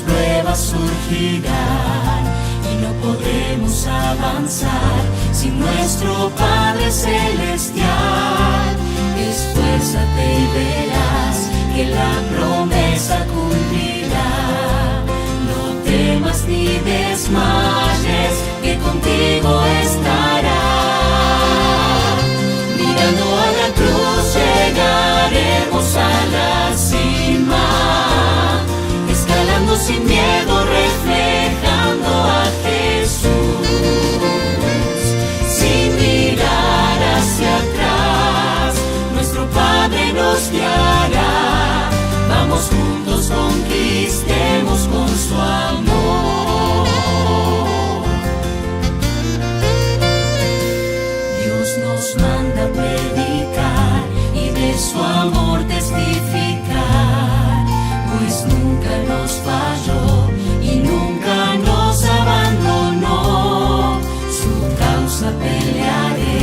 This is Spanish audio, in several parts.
pruebas surgirán y no podremos avanzar sin nuestro Padre Celestial. Esfuérzate y verás que la promesa cumplirá. No temas ni desmayes, que contigo estará. Mirando a la cruz llegaremos a la cima, escalando sin miedo, reflejando a Jesús, sin mirar hacia atrás, nuestro Padre nos guiará. Vamos juntos, conquistemos con su amor. Dios nos manda predicar y de su amor testificar, pues nunca nos falló y nunca nos abandonó. Su causa pelearé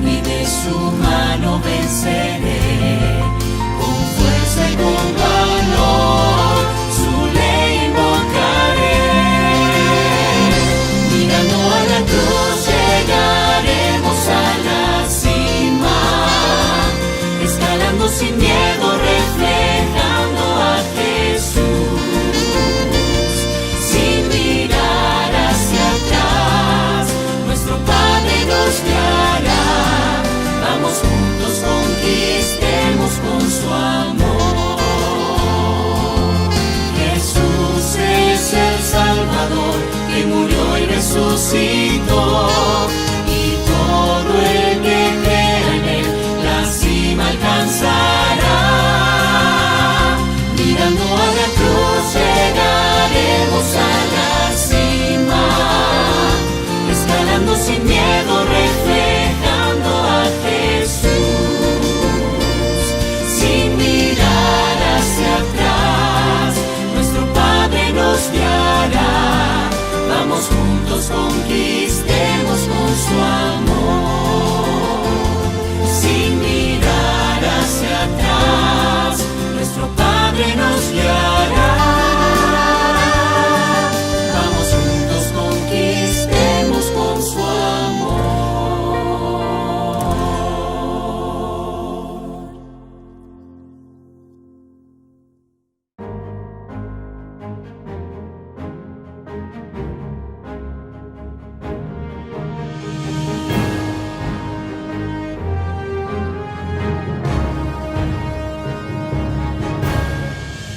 y de su mano venceré. Con fuerza y con valor su ley invocaré. Mirando a la cruz llegaremos a la cima, escalando sin miedo, reflejando a Jesús, sin mirar hacia atrás, nuestro Padre nos guiará. Vamos juntos, conquistemos con su amor. Jesús es el Salvador que murió y resucitó, y todo el que crea en él la cima alcanzará. Mirando a la cruz llegaremos a la cima, escalando sin miedo, reflejando a Jesús, sin mirar hacia atrás, nuestro Padre nos guiará. Vamos juntos, conquistemos con su amor, sin mirar hacia atrás, nuestro Padre nos guiará. Vamos juntos, conquistemos con su amor.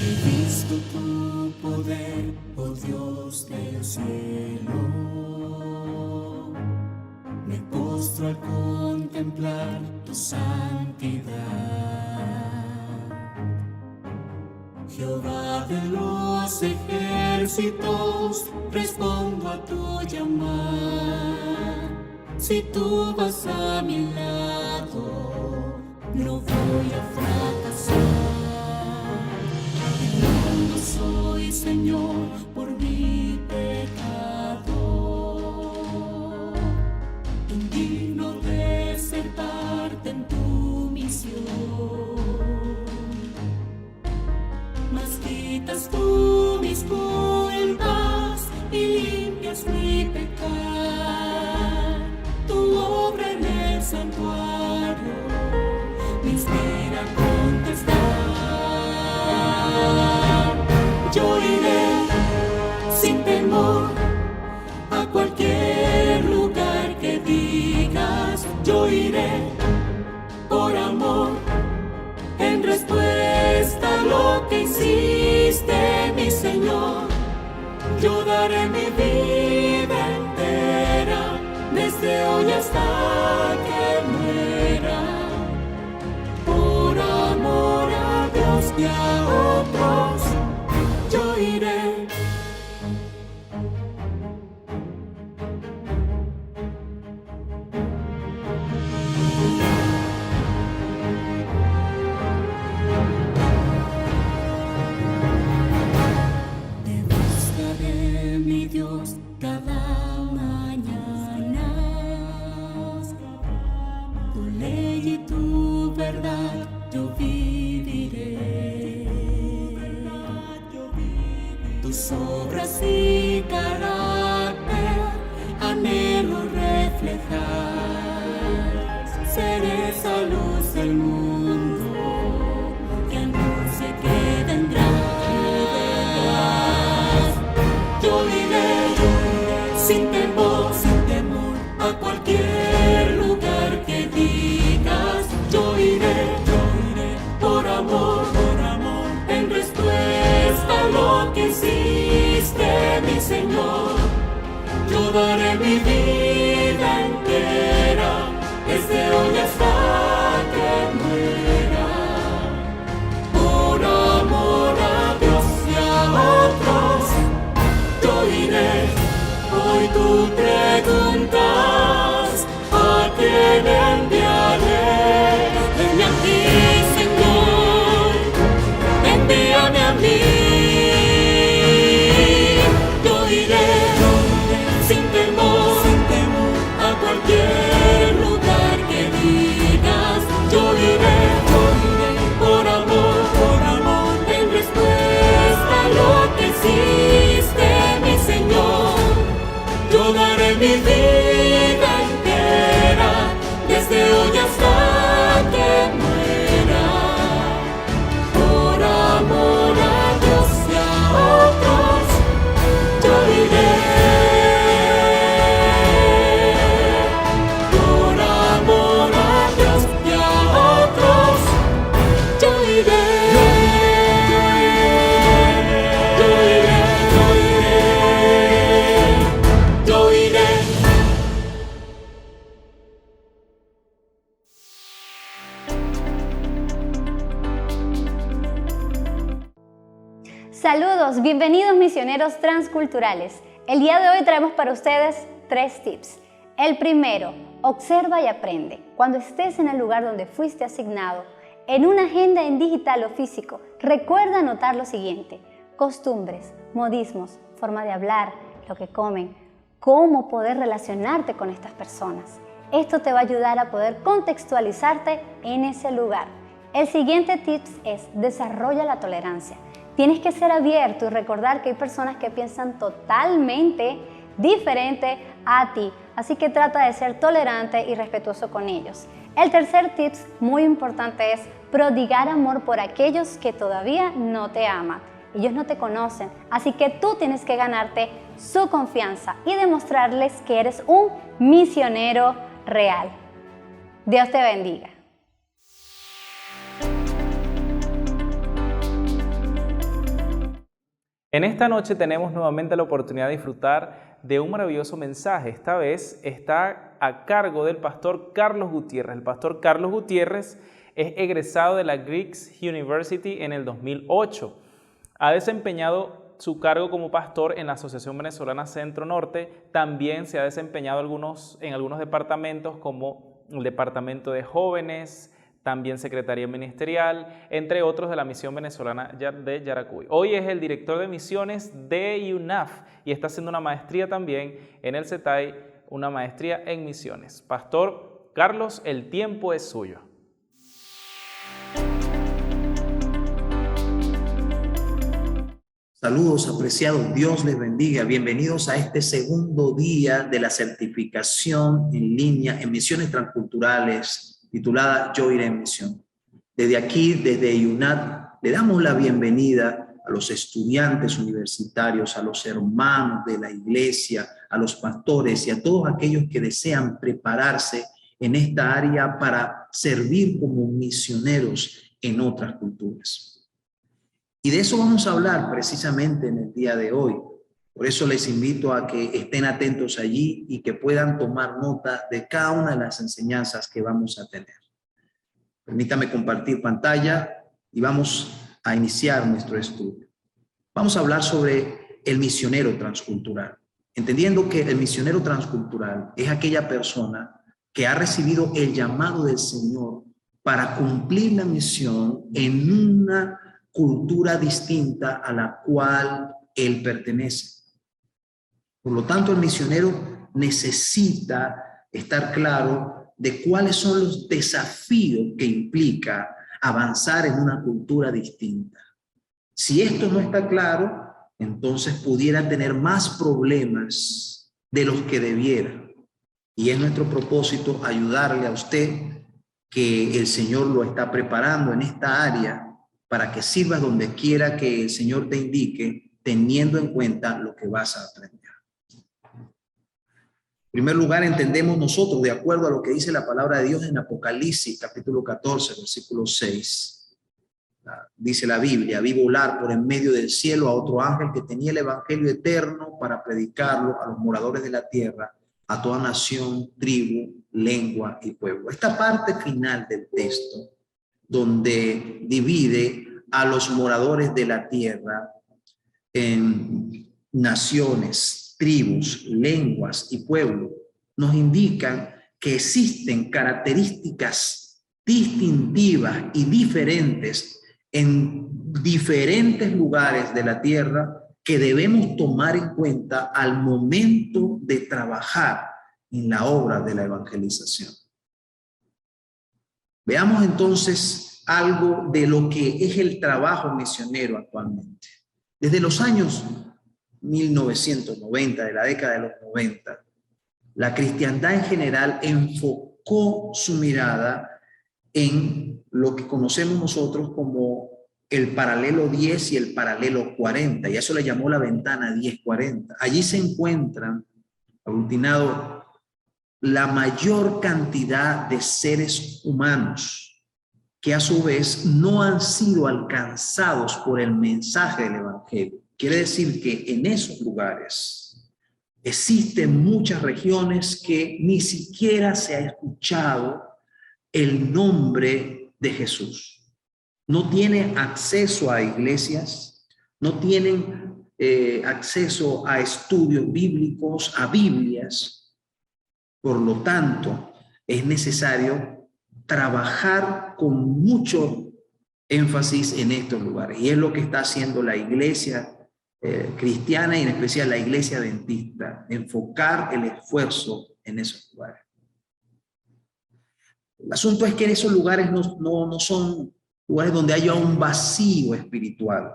He visto tu poder, oh Dios del cielo. Me postro al contemplar tu santidad. Jehová de los ejércitos, respondo a tu llamar. Si tú vas a mi lado, no voy a fracasar. En mundo soy, Señor, por mi pecado, indigno de ser parte en tu misión. Mas quitas tú mis culpas y limpias mi pecar. Tu obra en el santuario me inspira a contestar. Yo iré sin temor a cualquier lugar que digas. Yo iré por amor, en respuesta a lo que hiciste, mi Señor. Yo daré mi vida entera, desde hoy hasta que muera, por amor a Dios y a otros. Yo iré. Te buscaré, mi Dios, cada mañana. Tu ley y tu verdad yo viviré. tus obras y carácter anhelo reflejar. Seré esa luz del mundo que anuncie que vendrás. Yo iré sin temor a cualquier lugar que digas. Yo iré por amor, en respuesta a lo que hiciste, mi Señor. Yo daré mi vida entera, desde hoy hasta que muera, por amor a Dios y a otros. Yo iré. Hoy tú preguntas a quién enviaré. Envíame a ti, Señor, envíame a mí. Yo iré sin temor a cualquier lugar que digas. Yo iré por amor, en respuesta a lo que hiciste, mi Señor. Yo daré mi vida entera, desde hoy hasta que muera, por amor a Dios y a otros. Yo iré, por amor a Dios y a otros. Yo iré, yo iré, yo iré, yo iré. Saludos, bienvenidos misioneros transculturales. El día de hoy traemos para ustedes 3 tips. El primero, observa y aprende. Cuando estés en el lugar donde fuiste asignado, en una agenda en digital o físico, recuerda anotar lo siguiente: costumbres, modismos, forma de hablar, lo que comen, cómo poder relacionarte con estas personas. Esto te va a ayudar a poder contextualizarte en ese lugar. El siguiente tip es desarrolla la tolerancia. Tienes que ser abierto y recordar que hay personas que piensan totalmente diferente a ti, así que trata de ser tolerante y respetuoso con ellos. El tercer tip muy importante es prodigar amor por aquellos que todavía no te aman. Ellos no te conocen, así que tú tienes que ganarte su confianza y demostrarles que eres un misionero real. Dios te bendiga. En esta noche tenemos nuevamente la oportunidad de disfrutar de un maravilloso mensaje. Esta vez está a cargo del pastor Carlos Gutiérrez. El pastor Carlos Gutiérrez es egresado de la Greeks University en el 2008. Ha desempeñado su cargo como pastor en la Asociación Venezolana Centro Norte. También se ha desempeñado en algunos departamentos como el Departamento de Jóvenes, también Secretaría Ministerial, entre otros de la Misión Venezolana de Yaracuy. Hoy es el director de misiones de UNAF y está haciendo una maestría también en el CETAI, una maestría en misiones. Pastor Carlos, el tiempo es suyo. Saludos apreciados, Dios les bendiga. Bienvenidos a este segundo día de la certificación en línea en misiones transculturales titulada Yo iré en misión. Desde aquí, desde UNAT, le damos la bienvenida a los estudiantes universitarios, a los hermanos de la iglesia, a los pastores y a todos aquellos que desean prepararse en esta área para servir como misioneros en otras culturas. Y de eso vamos a hablar precisamente en el día de hoy. Por eso les invito a que estén atentos allí y que puedan tomar nota de cada una de las enseñanzas que vamos a tener. Permítame compartir pantalla y vamos a iniciar nuestro estudio. Vamos a hablar sobre el misionero transcultural, entendiendo que el misionero transcultural es aquella persona que ha recibido el llamado del Señor para cumplir la misión en una cultura distinta a la cual él pertenece. Por lo tanto, el misionero necesita estar claro de cuáles son los desafíos que implica avanzar en una cultura distinta. Si esto no está claro, entonces pudiera tener más problemas de los que debiera. Y es nuestro propósito ayudarle a usted, que el Señor lo está preparando en esta área para que sirvas donde quiera que el Señor te indique, teniendo en cuenta lo que vas a aprender. En primer lugar, entendemos nosotros, de acuerdo a lo que dice la palabra de Dios en Apocalipsis, capítulo 14, versículo 6, dice la Biblia: vi volar por en medio del cielo a otro ángel que tenía el evangelio eterno para predicarlo a los moradores de la tierra, a toda nación, tribu, lengua y pueblo. Esta parte final del texto, donde divide a los moradores de la tierra en naciones, tribus, lenguas y pueblos, nos indican que existen características distintivas y diferentes en diferentes lugares de la tierra que debemos tomar en cuenta al momento de trabajar en la obra de la evangelización. Veamos entonces algo de lo que es el trabajo misionero actualmente. Desde los años 1990, de la década de los 90, la cristiandad en general enfocó su mirada en lo que conocemos nosotros como el paralelo 10 y el paralelo 40, y eso le llamó la ventana 10-40. Allí se encuentran aglutinados la mayor cantidad de seres humanos que a su vez no han sido alcanzados por el mensaje del evangelio. Quiere decir que en esos lugares existen muchas regiones que ni siquiera se ha escuchado el nombre de Jesús. No tienen acceso a iglesias, no tienen acceso a estudios bíblicos, a Biblias. Por lo tanto, es necesario trabajar con mucho énfasis en estos lugares. Y es lo que está haciendo la iglesia cristiana y en especial la iglesia adventista, enfocar el esfuerzo en esos lugares. El asunto es que en esos lugares no son lugares donde haya un vacío espiritual,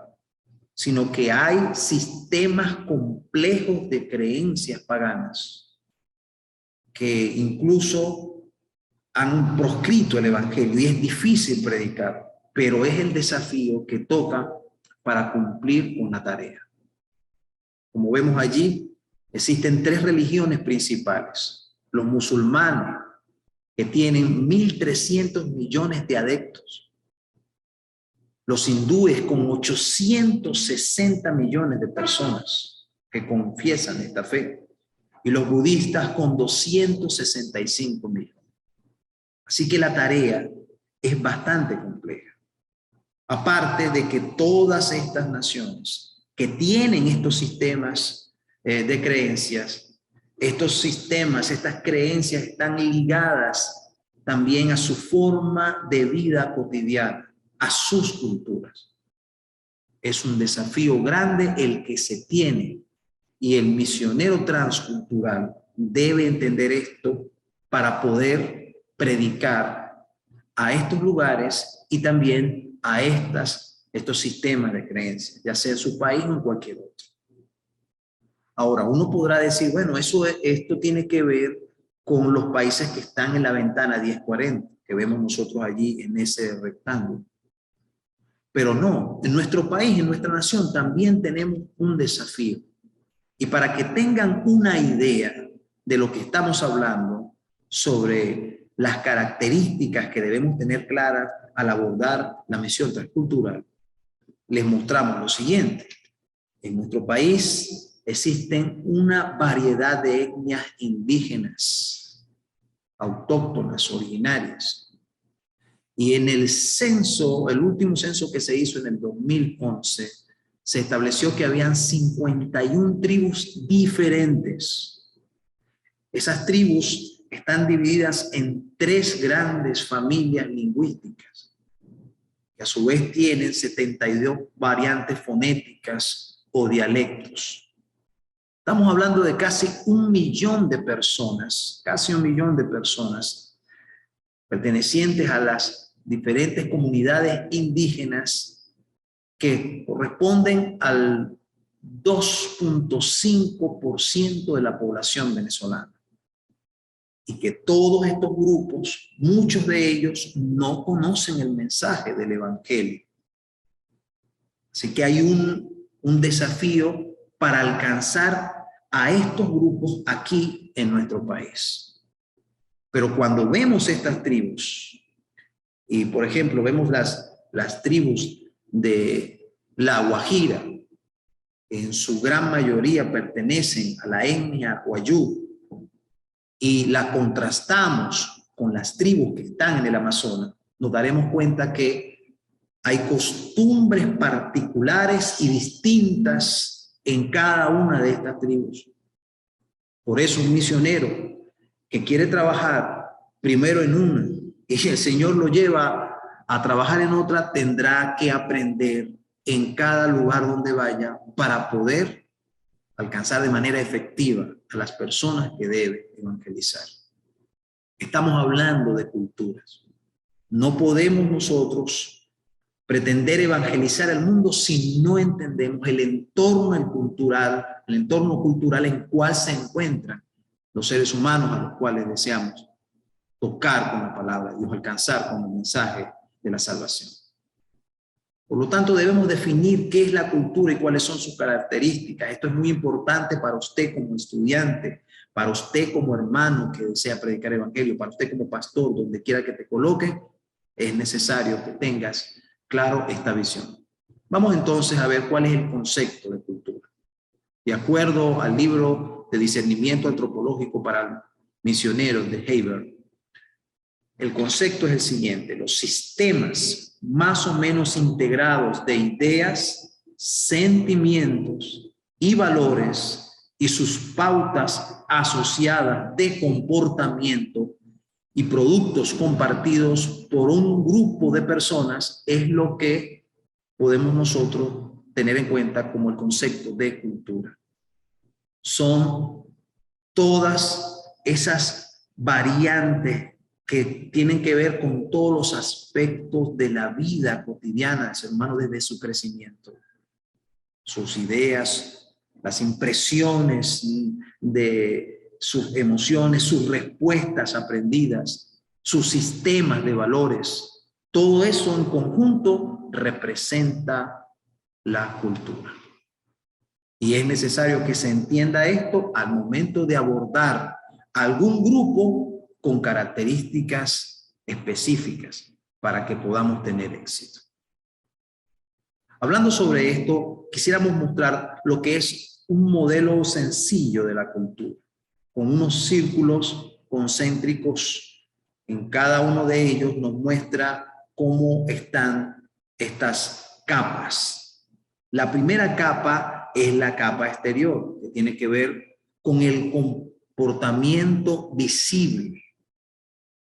sino que hay sistemas complejos de creencias paganas que incluso han proscrito el evangelio y es difícil predicar, pero es el desafío que toca para cumplir una tarea. Como vemos allí, existen 3 religiones principales: los musulmanes, que tienen 1.300 millones de adeptos; los hindúes, con 860 millones de personas que confiesan esta fe; y los budistas, con 265 millones. Así que la tarea es bastante compleja. Aparte de que todas estas naciones que tienen estos sistemas de creencias, estos sistemas, estas creencias están ligadas también a su forma de vida cotidiana, a sus culturas. Es un desafío grande el que se tiene, y el misionero transcultural debe entender esto para poder predicar a estos lugares y también a estos sistemas de creencias, ya sea en su país o en cualquier otro. Ahora, uno podrá decir, bueno, esto tiene que ver con los países que están en la ventana 10-40, que vemos nosotros allí en ese rectángulo. Pero no, en nuestro país, en nuestra nación, también tenemos un desafío. Y para que tengan una idea de lo que estamos hablando sobre las características que debemos tener claras al abordar la misión transcultural, les mostramos lo siguiente. En nuestro país existen una variedad de etnias indígenas, autóctonas, originarias. Y en el censo, el último censo que se hizo en el 2011, se estableció que habían 51 tribus diferentes. Esas tribus están divididas en 3 grandes familias lingüísticas, que a su vez tienen 72 variantes fonéticas o dialectos. Estamos hablando de casi 1 millón de personas, casi 1 millón de personas pertenecientes a las diferentes comunidades indígenas que corresponden al 2.5% de la población venezolana. Y que todos estos grupos, muchos de ellos, no conocen el mensaje del Evangelio. Así que hay un desafío para alcanzar a estos grupos aquí en nuestro país. Pero cuando vemos estas tribus, y por ejemplo vemos las tribus de La Guajira, en su gran mayoría pertenecen a la etnia Wayuu, y la contrastamos con las tribus que están en el Amazonas, nos daremos cuenta que hay costumbres particulares y distintas en cada una de estas tribus. Por eso un misionero que quiere trabajar primero en una y el Señor lo lleva a trabajar en otra, tendrá que aprender en cada lugar donde vaya para poder alcanzar de manera efectiva a las personas que debe evangelizar. Estamos hablando de culturas. No podemos nosotros pretender evangelizar el mundo si no entendemos el entorno cultural en cual se encuentran los seres humanos a los cuales deseamos tocar con la palabra de Dios, alcanzar con el mensaje de la salvación. Por lo tanto, debemos definir qué es la cultura y cuáles son sus características. Esto es muy importante para usted como estudiante, para usted como hermano que desea predicar el evangelio, para usted como pastor, donde quiera que te coloque, es necesario que tengas claro esta visión. Vamos entonces a ver cuál es el concepto de cultura. De acuerdo al libro de discernimiento antropológico para misioneros de Haber, el concepto es el siguiente: los sistemas más o menos integrados de ideas, sentimientos y valores y sus pautas asociadas de comportamiento y productos compartidos por un grupo de personas es lo que podemos nosotros tener en cuenta como el concepto de cultura. Son todas esas variantes que tienen que ver con todos los aspectos de la vida cotidiana del ser humano desde su crecimiento. Sus ideas, las impresiones de sus emociones, sus respuestas aprendidas, sus sistemas de valores, todo eso en conjunto representa la cultura. Y es necesario que se entienda esto al momento de abordar algún grupo con características específicas para que podamos tener éxito. Hablando sobre esto, quisiéramos mostrar lo que es un modelo sencillo de la cultura, con unos círculos concéntricos. En cada uno de ellos nos muestra cómo están estas capas. La primera capa es la capa exterior, que tiene que ver con el comportamiento visible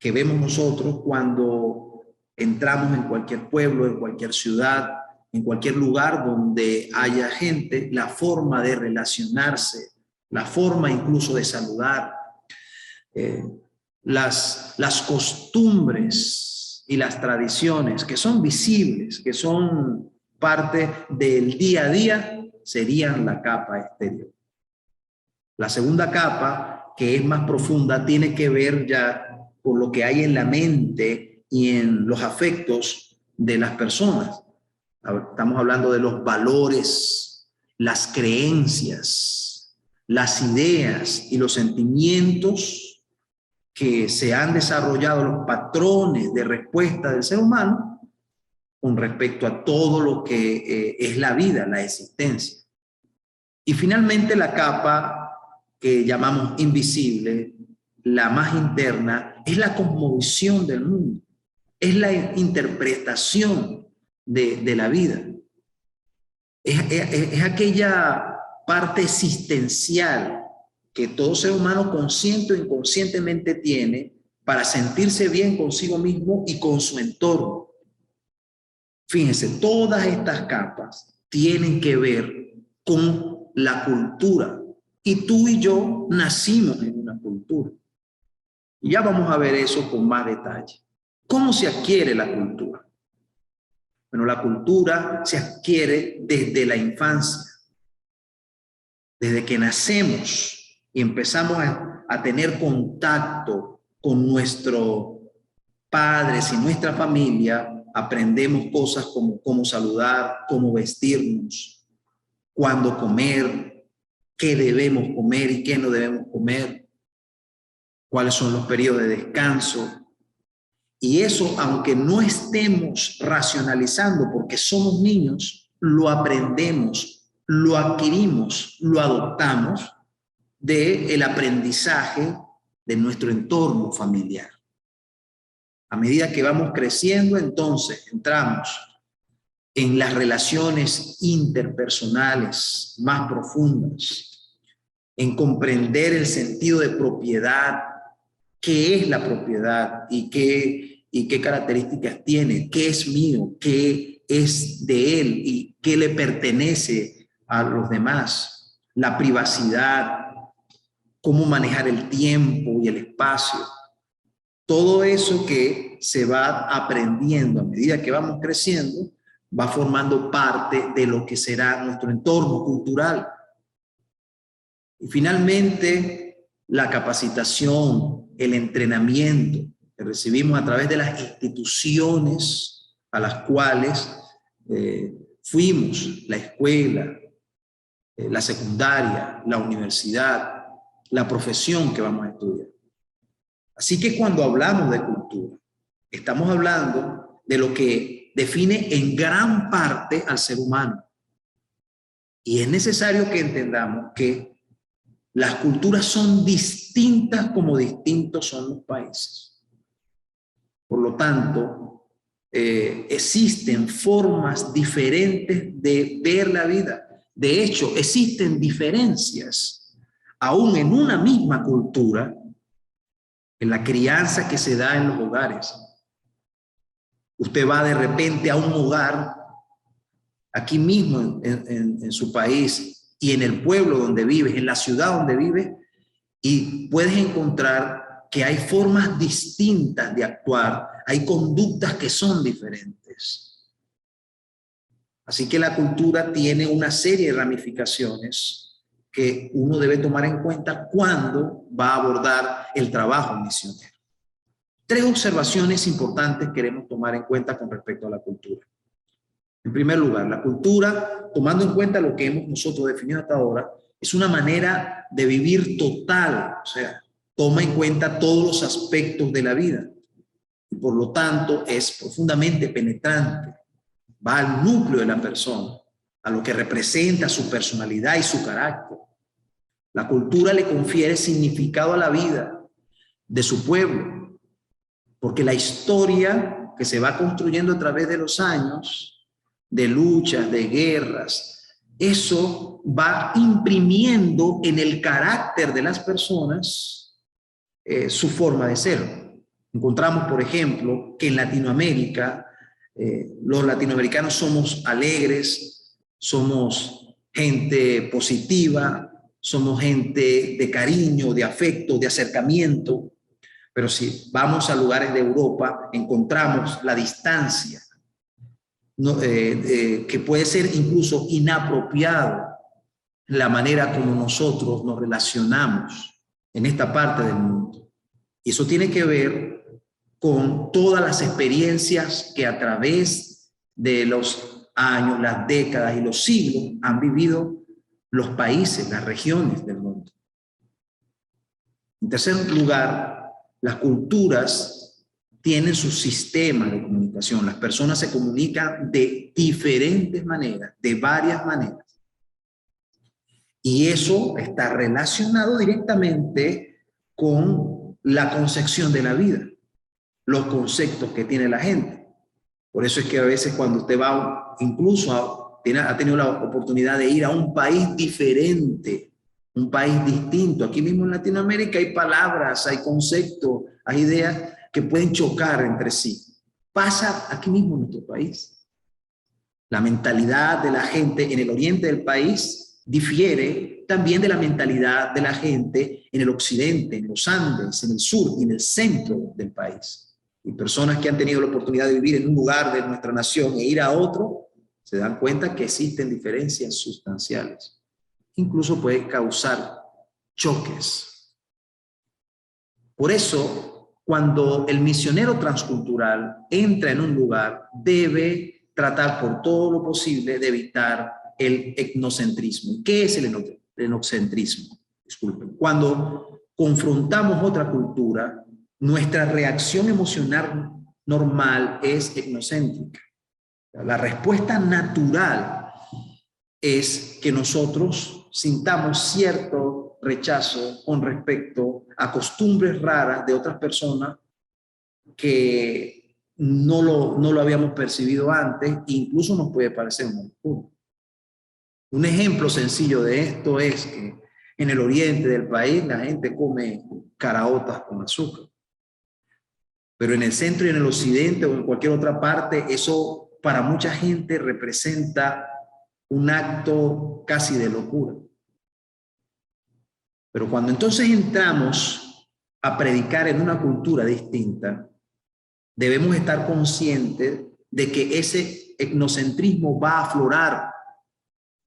que vemos nosotros cuando entramos en cualquier pueblo, en cualquier ciudad, en cualquier lugar donde haya gente, la forma de relacionarse, la forma incluso de saludar, las costumbres y las tradiciones que son visibles, que son parte del día a día, serían la capa exterior. La segunda capa, que es más profunda, tiene que ver ya con lo que hay en la mente y en los afectos de las personas. Estamos hablando de los valores, las creencias, las ideas y los sentimientos que se han desarrollado, los patrones de respuesta del ser humano con respecto a todo lo que es la vida, la existencia. Y finalmente la capa que llamamos invisible, la más interna, es la cosmovisión del mundo, es la interpretación de la vida. Es aquella parte existencial que todo ser humano consciente o inconscientemente tiene para sentirse bien consigo mismo y con su entorno. Fíjense, todas estas capas tienen que ver con la cultura. Y tú y yo nacimos en una cultura. Y ya vamos a ver eso con más detalle. ¿Cómo se adquiere la cultura? Bueno, la cultura se adquiere desde la infancia. Desde que nacemos y empezamos a tener contacto con nuestros padres y nuestra familia, aprendemos cosas como cómo saludar, cómo vestirnos, cuándo comer, qué debemos comer y qué no debemos comer, cuáles son los periodos de descanso. Y eso, aunque no estemos racionalizando porque somos niños, lo aprendemos, lo adquirimos, lo adoptamos del aprendizaje de nuestro entorno familiar. A medida que vamos creciendo, entonces entramos en las relaciones interpersonales más profundas, en comprender el sentido de propiedad, qué es la propiedad y qué características tiene, qué es mío, qué es de él y qué le pertenece a los demás, la privacidad, cómo manejar el tiempo y el espacio. Todo eso que se va aprendiendo a medida que vamos creciendo va formando parte de lo que será nuestro entorno cultural. Y finalmente, la capacitación, el entrenamiento que recibimos a través de las instituciones a las cuales fuimos, la escuela, la secundaria, la universidad, la profesión que vamos a estudiar. Así que cuando hablamos de cultura, estamos hablando de lo que define en gran parte al ser humano. Y es necesario que entendamos que las culturas son distintas como distintos son los países. Por lo tanto, existen formas diferentes de ver la vida. De hecho, existen diferencias, aún en una misma cultura, en la crianza que se da en los hogares. Usted va de repente a un hogar, aquí mismo en su país y en el pueblo donde vives, en la ciudad donde vives, y puedes encontrar que hay formas distintas de actuar, hay conductas que son diferentes. Así que la cultura tiene una serie de ramificaciones que uno debe tomar en cuenta cuando va a abordar el trabajo misionero. 3 observaciones importantes queremos tomar en cuenta con respecto a la cultura. En primer lugar, la cultura, tomando en cuenta lo que hemos nosotros definido hasta ahora, es una manera de vivir total, o sea, toma en cuenta todos los aspectos de la vida y por lo tanto es profundamente penetrante, va al núcleo de la persona, a lo que representa su personalidad y su carácter. La cultura le confiere significado a la vida de su pueblo, porque la historia que se va construyendo a través de los años, de luchas, de guerras, eso va imprimiendo en el carácter de las personas su forma de ser. Encontramos, por ejemplo, que en Latinoamérica los latinoamericanos somos alegres, somos gente positiva, somos gente de cariño, de afecto, de acercamiento, pero si vamos a lugares de Europa encontramos la distancia, que puede ser incluso inapropiado la manera como nosotros nos relacionamos en esta parte del mundo. Y eso tiene que ver con todas las experiencias que a través de los años, las décadas y los siglos han vivido los países, las regiones del mundo. En tercer lugar, las culturas tienen su sistema de comunicación. Las personas se comunican de diferentes maneras, de varias maneras. Y eso está relacionado directamente con la concepción de la vida, los conceptos que tiene la gente. Por eso es que a veces cuando usted va, incluso ha tenido la oportunidad de ir a un país diferente, un país distinto. Aquí mismo en Latinoamérica hay palabras, hay conceptos, hay ideas que pueden chocar entre sí. Pasa aquí mismo en nuestro país. La mentalidad de la gente en el oriente del país difiere también de la mentalidad de la gente en el occidente, en los Andes, en el sur y en el centro del país. Y personas que han tenido la oportunidad de vivir en un lugar de nuestra nación e ir a otro, se dan cuenta que existen diferencias sustanciales. incluso puede causar choques. Por eso, cuando el misionero transcultural entra en un lugar, debe tratar por todo lo posible de evitar el etnocentrismo. ¿Qué es el etnocentrismo? Disculpen. Cuando confrontamos otra cultura, nuestra reacción emocional normal es etnocéntrica. La respuesta natural es que nosotros sintamos cierto rechazo con respecto a costumbres raras de otras personas que no lo habíamos percibido antes e incluso nos puede parecer muy oscuro. Un ejemplo sencillo de esto es que en el oriente del país la gente come caraotas con azúcar. Pero en el centro y en el occidente o en cualquier otra parte, eso para mucha gente representa un acto casi de locura. Pero cuando entonces entramos a predicar en una cultura distinta, debemos estar conscientes de que ese etnocentrismo va a aflorar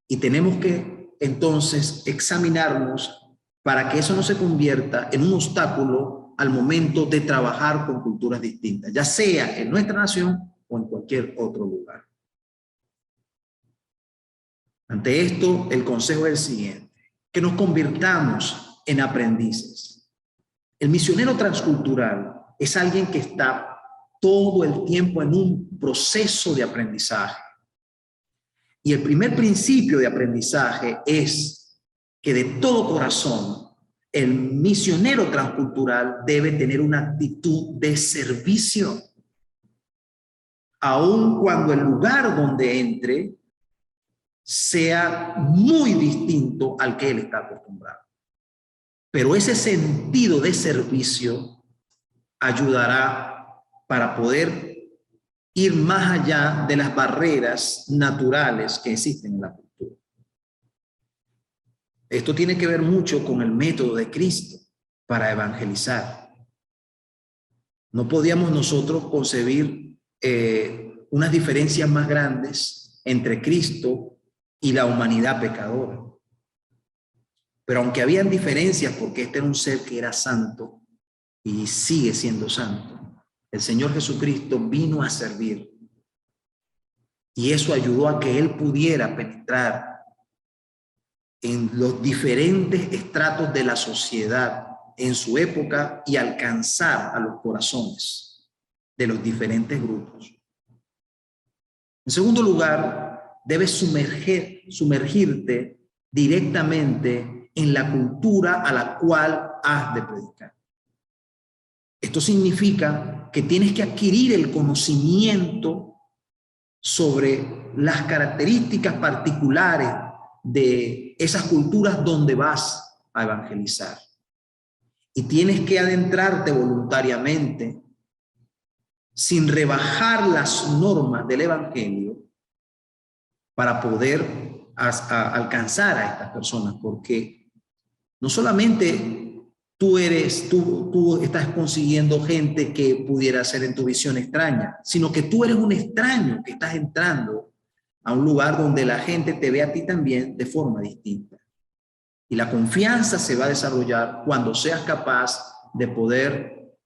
y tenemos que entonces examinarnos para que eso no se convierta en un obstáculo al momento de trabajar con culturas distintas, ya sea en nuestra nación o en cualquier otro lugar. Ante esto, el consejo es el siguiente: que nos convirtamos en aprendices. El misionero transcultural es alguien que está todo el tiempo en un proceso de aprendizaje. Y el primer principio de aprendizaje es que de todo corazón el misionero transcultural debe tener una actitud de servicio, aun cuando el lugar donde entre sea muy distinto al que él está acostumbrado. Pero ese sentido de servicio ayudará para poder ir más allá de las barreras naturales que existen en la cultura. Esto tiene que ver mucho con el método de Cristo para evangelizar. No podíamos nosotros concebir unas diferencias más grandes entre Cristo y la humanidad pecadora. Pero aunque habían diferencias, porque este era un ser que era santo y sigue siendo santo, el Señor Jesucristo vino a servir. Y eso ayudó a que Él pudiera penetrar en los diferentes estratos de la sociedad en su época y alcanzar a los corazones de los diferentes grupos. En segundo lugar, debes sumergirte directamente en la cultura a la cual has de predicar. Esto significa que tienes que adquirir el conocimiento sobre las características particulares de esas culturas donde vas a evangelizar. Y tienes que adentrarte voluntariamente, sin rebajar las normas del evangelio, para poder alcanzar a estas personas, porque no solamente tú estás consiguiendo gente que pudiera ser en tu visión extraña, sino que tú eres un extraño que estás entrando a un lugar donde la gente te ve a ti también de forma distinta. Y la confianza se va a desarrollar cuando seas capaz de poder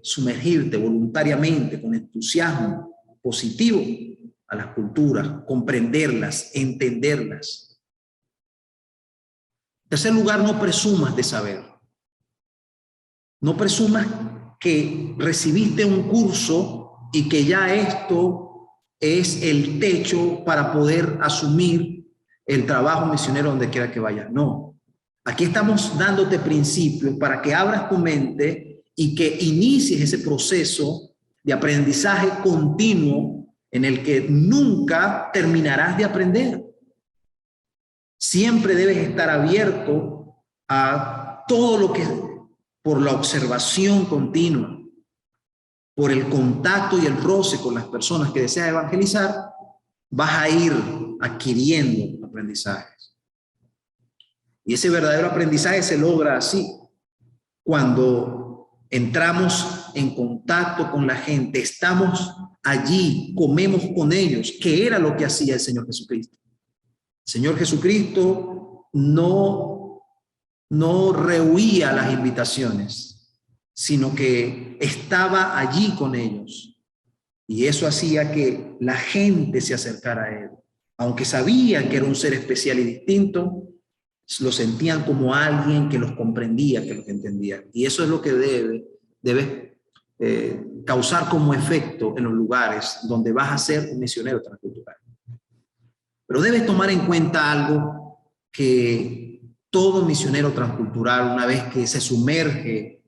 sumergirte voluntariamente, con entusiasmo positivo, a las culturas, comprenderlas, entenderlas. En tercer lugar, no presumas de saber. No presumas que recibiste un curso y que ya esto es el techo para poder asumir el trabajo misionero donde quiera que vayas. No. Aquí estamos dándote principios para que abras tu mente y que inicies ese proceso de aprendizaje continuo en el que nunca terminarás de aprender. Siempre debes estar abierto a todo lo que, por la observación continua, por el contacto y el roce con las personas que deseas evangelizar, vas a ir adquiriendo aprendizajes. Y ese verdadero aprendizaje se logra así, cuando entramos en contacto con la gente, estamos allí, comemos con ellos, que era lo que hacía el Señor Jesucristo. El Señor Jesucristo no rehuía las invitaciones, sino que estaba allí con ellos. Y eso hacía que la gente se acercara a él. Aunque sabían que era un ser especial y distinto, lo sentían como alguien que los comprendía, que los entendía. Y eso es lo que debe causar como efecto en los lugares donde vas a ser un misionero transcultural. Pero debes tomar en cuenta algo que todo misionero transcultural, una vez que se sumerge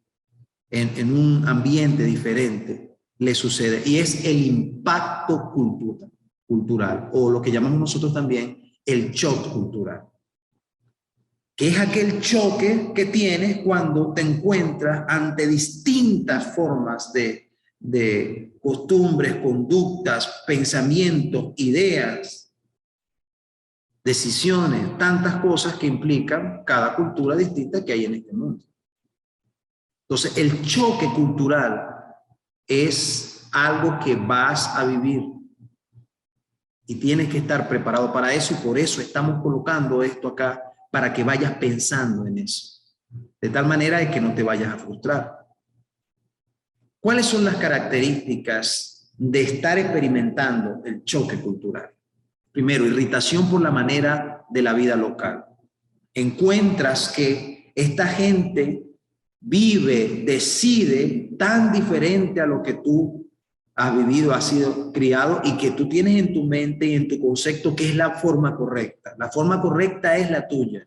en un ambiente diferente, le sucede, y es el impacto cultural, o lo que llamamos nosotros también el shock cultural, que es aquel choque que tienes cuando te encuentras ante distintas formas de costumbres, conductas, pensamientos, ideas, decisiones, tantas cosas que implican cada cultura distinta que hay en este mundo. Entonces, el choque cultural es algo que vas a vivir y tienes que estar preparado para eso, y por eso estamos colocando esto acá, para que vayas pensando en eso, de tal manera de que no te vayas a frustrar. ¿Cuáles son las características de estar experimentando el choque cultural? Primero, irritación por la manera de la vida local. Encuentras que esta gente vive, decide tan diferente a lo que tú has vivido, has sido criado, y que tú tienes en tu mente y en tu concepto que es la forma correcta. La forma correcta es la tuya.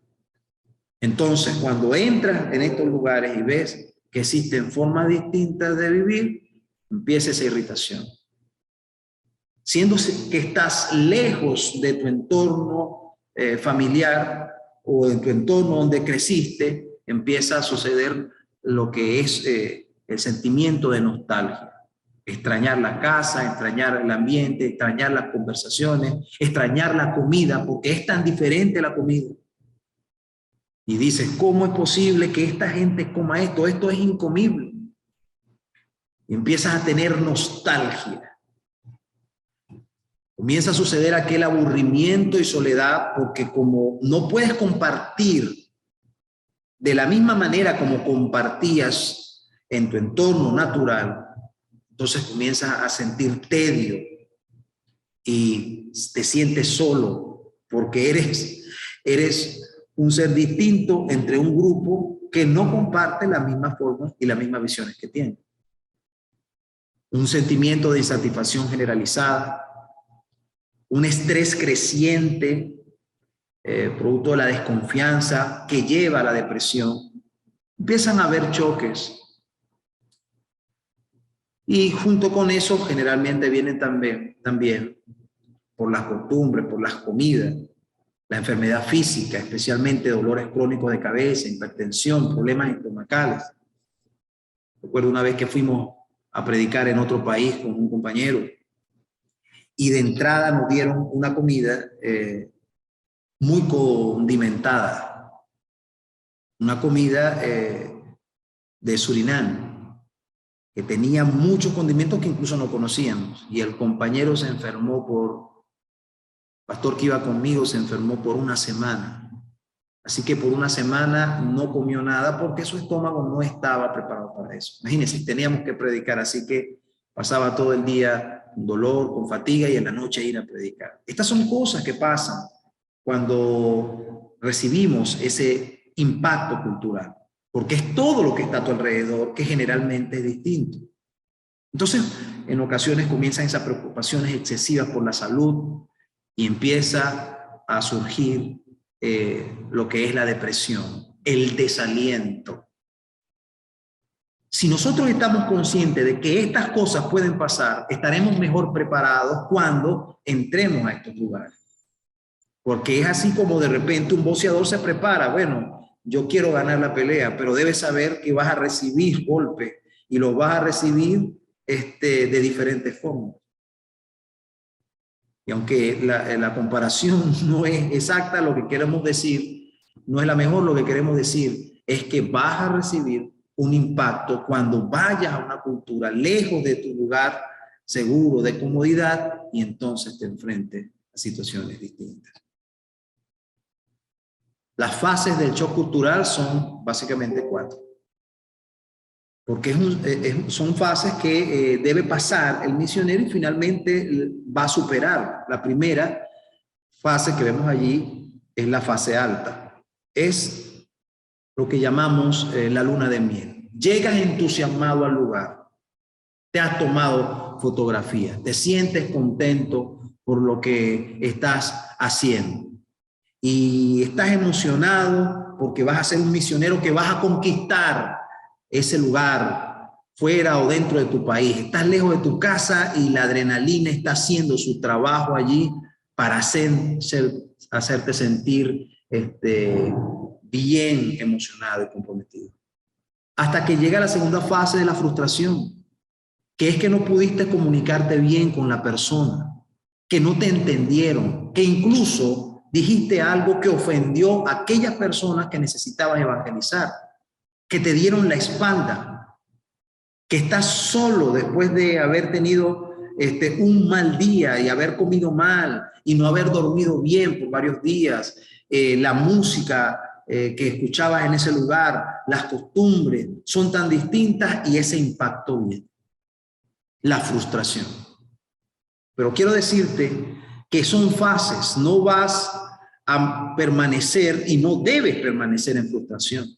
Entonces, cuando entras en estos lugares y ves que existen formas distintas de vivir, empieza esa irritación. Siendo que estás lejos de tu entorno familiar o en tu entorno donde creciste, empieza a suceder lo que es el sentimiento de nostalgia. Extrañar la casa, extrañar el ambiente, extrañar las conversaciones, extrañar la comida, porque es tan diferente la comida. Y dices, ¿cómo es posible que esta gente coma esto? Esto es incomible. Y empiezas a tener nostalgia. Comienza a suceder aquel aburrimiento y soledad, porque como no puedes compartir de la misma manera como compartías en tu entorno natural, entonces comienzas a sentir tedio y te sientes solo, porque eres un ser distinto entre un grupo que no comparte las mismas formas y las mismas visiones que tiene. Un sentimiento de insatisfacción generalizada, un estrés creciente, producto de la desconfianza que lleva a la depresión. Empiezan a haber choques. Y junto con eso generalmente vienen también por las costumbres, por las comidas, la enfermedad física, especialmente dolores crónicos de cabeza, hipertensión, problemas estomacales. Recuerdo una vez que fuimos a predicar en otro país con un compañero y de entrada nos dieron una comida muy condimentada, una comida de Surinam, que tenía muchos condimentos que incluso no conocíamos, y el compañero se enfermó pastor que iba conmigo se enfermó por una semana, así que por una semana no comió nada porque su estómago no estaba preparado para eso. Imagínense, teníamos que predicar, así que pasaba todo el día con dolor, con fatiga, y en la noche ir a predicar. Estas son cosas que pasan cuando recibimos ese impacto cultural, porque es todo lo que está a tu alrededor que generalmente es distinto. Entonces, en ocasiones comienzan esas preocupaciones excesivas por la salud y empieza a surgir lo que es la depresión, el desaliento. Si nosotros estamos conscientes de que estas cosas pueden pasar, estaremos mejor preparados cuando entremos a estos lugares. Porque es así como de repente un boxeador se prepara, bueno, yo quiero ganar la pelea, pero debes saber que vas a recibir golpes y los vas a recibir de diferentes formas. Y aunque la comparación no es exacta, lo que queremos decir, no es la mejor, lo que queremos decir es que vas a recibir un impacto cuando vayas a una cultura lejos de tu lugar seguro, de comodidad, y entonces te enfrentes a situaciones distintas. Las fases del shock cultural son básicamente 4. Porque son fases que debe pasar el misionero y finalmente va a superar. La primera fase que vemos allí es la fase alta. Es lo que llamamos la luna de miel. Llegas entusiasmado al lugar. Te has tomado fotografías. Te sientes contento por lo que estás haciendo. Y estás emocionado porque vas a ser un misionero que vas a conquistar ese lugar fuera o dentro de tu país. Estás lejos de tu casa y la adrenalina está haciendo su trabajo allí para hacerte sentir bien emocionado y comprometido. Hasta que llega la segunda fase de la frustración, que es que no pudiste comunicarte bien con la persona, que no te entendieron, que incluso dijiste algo que ofendió a aquellas personas que necesitabas evangelizar, que te dieron la espalda, que estás solo después de haber tenido un mal día y haber comido mal y no haber dormido bien por varios días, la música que escuchabas en ese lugar, las costumbres son tan distintas y ese impacto viene. La frustración. Pero quiero decirte que son fases, no vas a permanecer y no debes permanecer en frustración.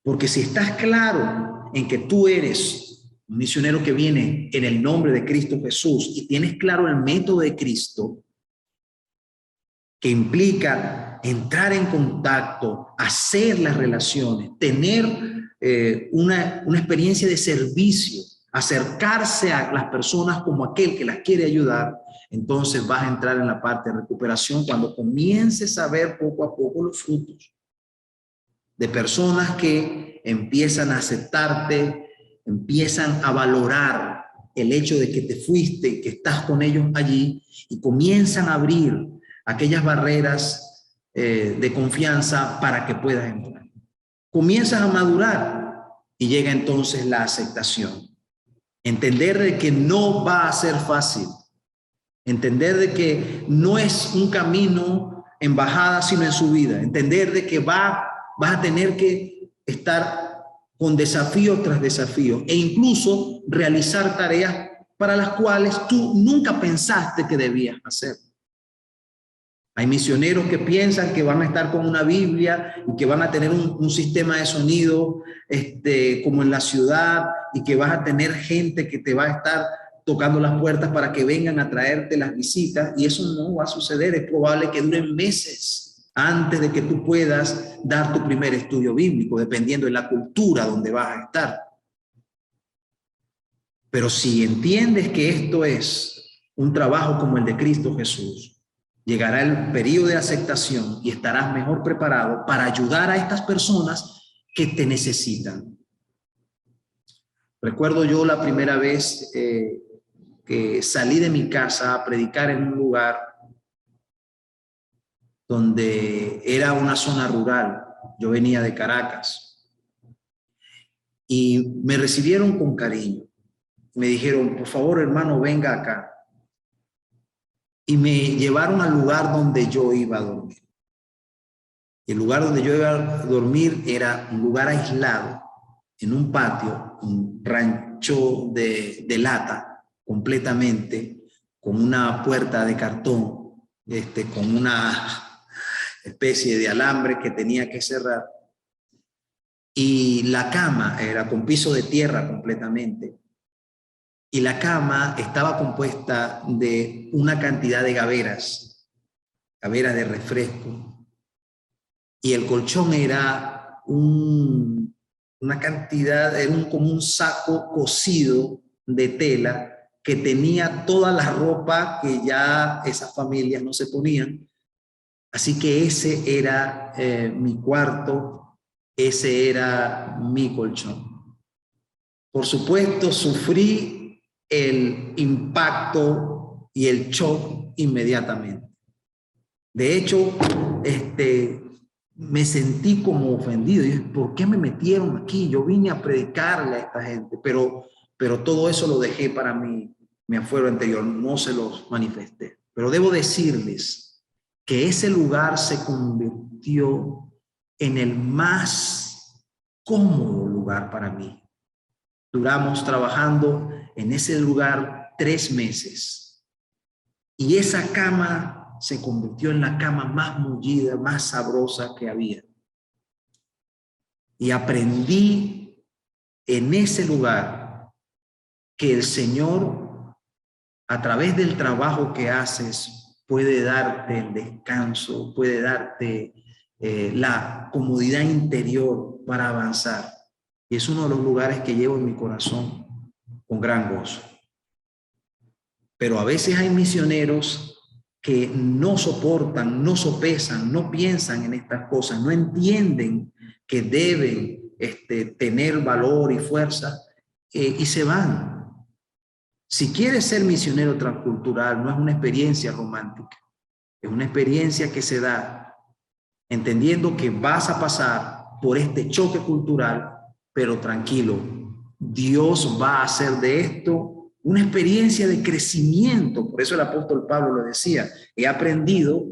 Porque si estás claro en que tú eres un misionero que viene en el nombre de Cristo Jesús y tienes claro el método de Cristo, que implica entrar en contacto, hacer las relaciones, tener una experiencia de servicio, acercarse a las personas como aquel que las quiere ayudar, entonces vas a entrar en la parte de recuperación cuando comiences a ver poco a poco los frutos de personas que empiezan a aceptarte, empiezan a valorar el hecho de que te fuiste, que estás con ellos allí y comienzan a abrir aquellas barreras de confianza para que puedas entrar. Comienzas a madurar y llega entonces la aceptación. Entender de que no va a ser fácil. Entender de que no es un camino en bajada, sino en subida. Entender de que vas a tener que estar con desafío tras desafío e incluso realizar tareas para las cuales tú nunca pensaste que debías hacer. Hay misioneros que piensan que van a estar con una Biblia y que van a tener un sistema de sonido como en la ciudad y que vas a tener gente que te va a estar tocando las puertas para que vengan a traerte las visitas, y eso no va a suceder. Es probable que duren meses antes de que tú puedas dar tu primer estudio bíblico, dependiendo de la cultura donde vas a estar. Pero si entiendes que esto es un trabajo como el de Cristo Jesús, llegará el periodo de aceptación y estarás mejor preparado para ayudar a estas personas que te necesitan. Recuerdo yo la primera vez que salí de mi casa a predicar en un lugar donde era una zona rural. Yo venía de Caracas y me recibieron con cariño. Me dijeron, por favor, hermano, venga acá. Y me llevaron al lugar donde yo iba a dormir. El lugar donde yo iba a dormir era un lugar aislado, en un patio, un rancho de lata, completamente, con una puerta de cartón, con una especie de alambre que tenía que cerrar. Y la cama era con piso de tierra completamente. Y la cama estaba compuesta de una cantidad de gaveras de refresco. Y el colchón era una cantidad, era como un saco cosido de tela que tenía toda la ropa que ya esas familias no se ponían. Así que ese era mi cuarto, ese era mi colchón. Por supuesto, sufrí el impacto y el shock inmediatamente. De hecho, me sentí como ofendido. Y dije, ¿por qué me metieron aquí? Yo vine a predicarle a esta gente, pero todo eso lo dejé para mi afuero anterior, no se los manifesté. Pero debo decirles que ese lugar se convirtió en el más cómodo lugar para mí. Duramos trabajando en ese lugar 3 meses. Y esa cama se convirtió en la cama más mullida, más sabrosa que había. Y aprendí en ese lugar que el Señor, a través del trabajo que haces, puede darte el descanso, puede darte la comodidad interior para avanzar. Y es uno de los lugares que llevo en mi corazón con gran gozo. Pero a veces hay misioneros que no soportan, no sopesan, no piensan en estas cosas, no entienden que deben tener valor y fuerza y se van. Si quieres ser misionero transcultural, no es una experiencia romántica, es una experiencia que se da entendiendo que vas a pasar por este choque cultural, pero tranquilo, Dios va a hacer de esto una experiencia de crecimiento. Por eso el apóstol Pablo lo decía, he aprendido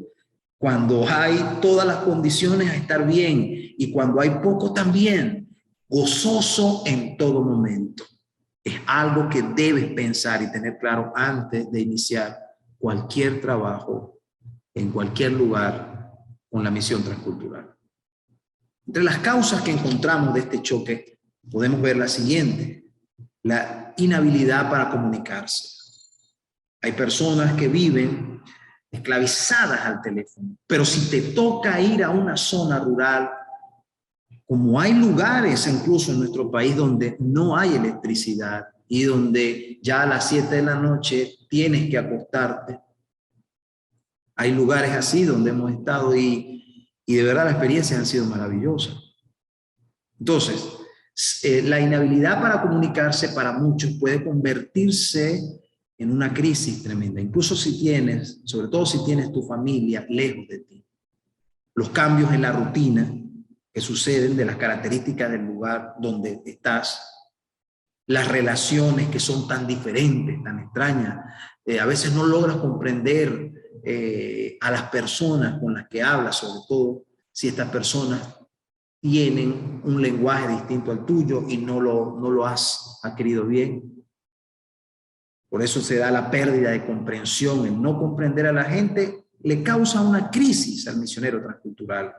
cuando hay todas las condiciones a estar bien y cuando hay poco también, gozoso en todo momento. Es algo que debes pensar y tener claro antes de iniciar cualquier trabajo en cualquier lugar con la misión transcultural. Entre las causas que encontramos de este choque podemos ver la siguiente: la inhabilidad para comunicarse. Hay personas que viven esclavizadas al teléfono, pero si te toca ir a una zona rural, como hay lugares incluso en nuestro país donde no hay electricidad y donde ya a las 7 de la noche tienes que acostarte, hay lugares así donde hemos estado y de verdad las experiencias han sido maravillosas. Entonces, la inhabilidad para comunicarse para muchos puede convertirse en una crisis tremenda, incluso si tienes, sobre todo si tienes tu familia lejos de ti. Los cambios en la rutina que suceden, de las características del lugar donde estás, las relaciones que son tan diferentes, tan extrañas. A veces no logras comprender a las personas con las que hablas, sobre todo si estas personas tienen un lenguaje distinto al tuyo y no lo has adquirido bien. Por eso se da la pérdida de comprensión. El no comprender a la gente le causa una crisis al misionero transcultural,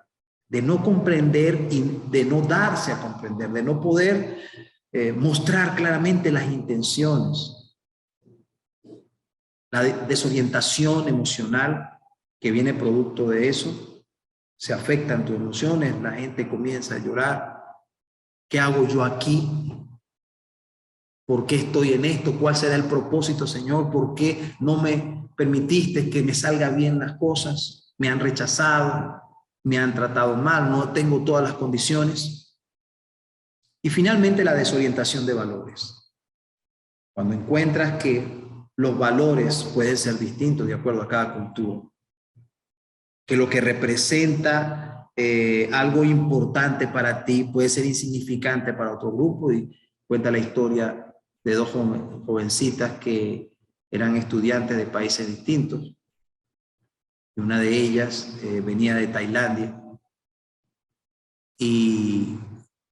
de no comprender y de no darse a comprender, de no poder mostrar claramente las intenciones. La desorientación emocional que viene producto de eso. Se afectan tus emociones, la gente comienza a llorar. ¿Qué hago yo aquí? ¿Por qué estoy en esto? ¿Cuál será el propósito, Señor? ¿Por qué no me permitiste que me salgan bien las cosas? Me han rechazado, me han tratado mal, no tengo todas las condiciones. Y finalmente la desorientación de valores. Cuando encuentras que los valores pueden ser distintos de acuerdo a cada cultura, que lo que representa algo importante para ti puede ser insignificante para otro grupo. Y cuenta la historia de 2 jovencitas que eran estudiantes de países distintos. Y una de ellas venía de Tailandia y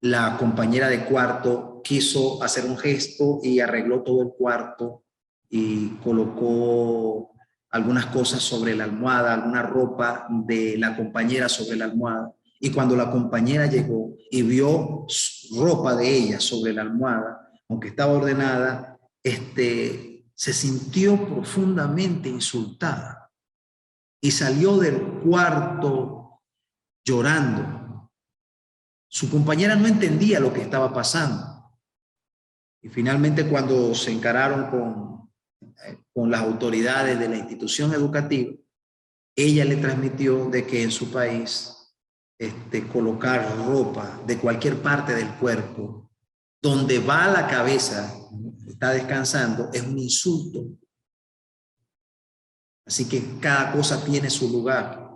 la compañera de cuarto quiso hacer un gesto y arregló todo el cuarto y colocó algunas cosas sobre la almohada, alguna ropa de la compañera sobre la almohada. Y cuando la compañera llegó y vio ropa de ella sobre la almohada, aunque estaba ordenada, se sintió profundamente insultada y salió del cuarto llorando. Su compañera no entendía lo que estaba pasando. Y finalmente, cuando se encararon con las autoridades de la institución educativa, ella le transmitió de que en su país colocar ropa de cualquier parte del cuerpo donde va la cabeza, está descansando, es un insulto. Así que cada cosa tiene su lugar.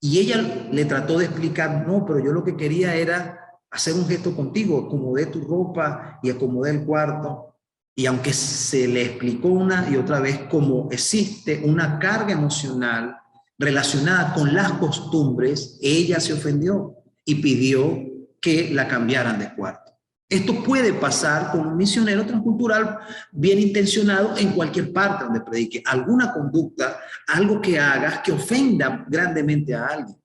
Y ella le trató de explicar, no, pero yo lo que quería era hacer un gesto contigo, acomodé tu ropa y acomodé el cuarto. Y aunque se le explicó una y otra vez cómo existe una carga emocional relacionada con las costumbres, ella se ofendió y pidió que la cambiaran de cuarto. Esto puede pasar con un misionero transcultural bien intencionado en cualquier parte donde predique. Alguna conducta, algo que hagas que ofenda grandemente a alguien.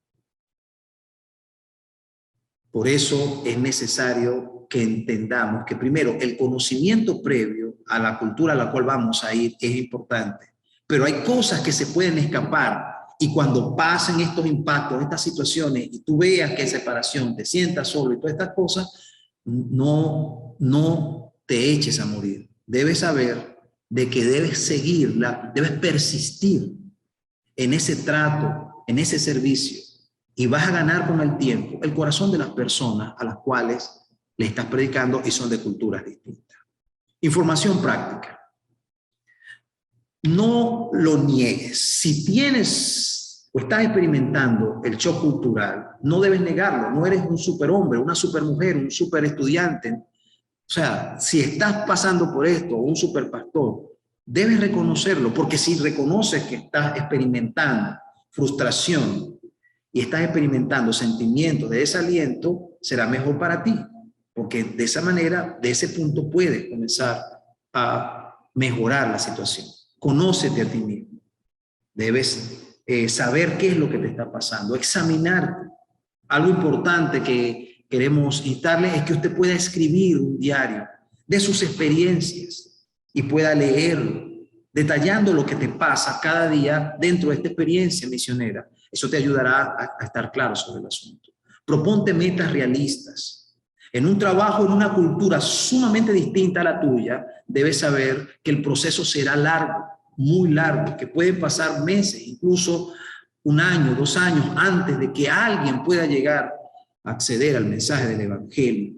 Por eso es necesario que entendamos que primero el conocimiento previo a la cultura a la cual vamos a ir es importante. Pero hay cosas que se pueden escapar y cuando pasen estos impactos, estas situaciones y tú veas que hay separación, te sientas solo y todas estas cosas, no te eches a morir. Debes saber de que debes seguirla, debes persistir en ese trato, en ese servicio y vas a ganar con el tiempo el corazón de las personas a las cuales le estás predicando y son de culturas distintas. Información práctica. No lo niegues. Si tienes o estás experimentando el shock cultural, no debes negarlo. No eres un superhombre, una supermujer, un super estudiante. O sea, si estás pasando por esto, un superpastor, debes reconocerlo, porque si reconoces que estás experimentando frustración y estás experimentando sentimientos de desaliento, será mejor para ti, porque de esa manera, de ese punto puedes comenzar a mejorar la situación. Conócete a ti mismo. Debes saber qué es lo que te está pasando, examinarte. Algo importante que queremos instarle es que usted pueda escribir un diario de sus experiencias y pueda leerlo, detallando lo que te pasa cada día dentro de esta experiencia misionera. Eso te ayudará a estar claro sobre el asunto. Proponte metas realistas. En un trabajo, en una cultura sumamente distinta a la tuya, debes saber que el proceso será largo, muy largo, que pueden pasar meses, incluso 1 año, 2 años antes de que alguien pueda llegar a acceder al mensaje del evangelio.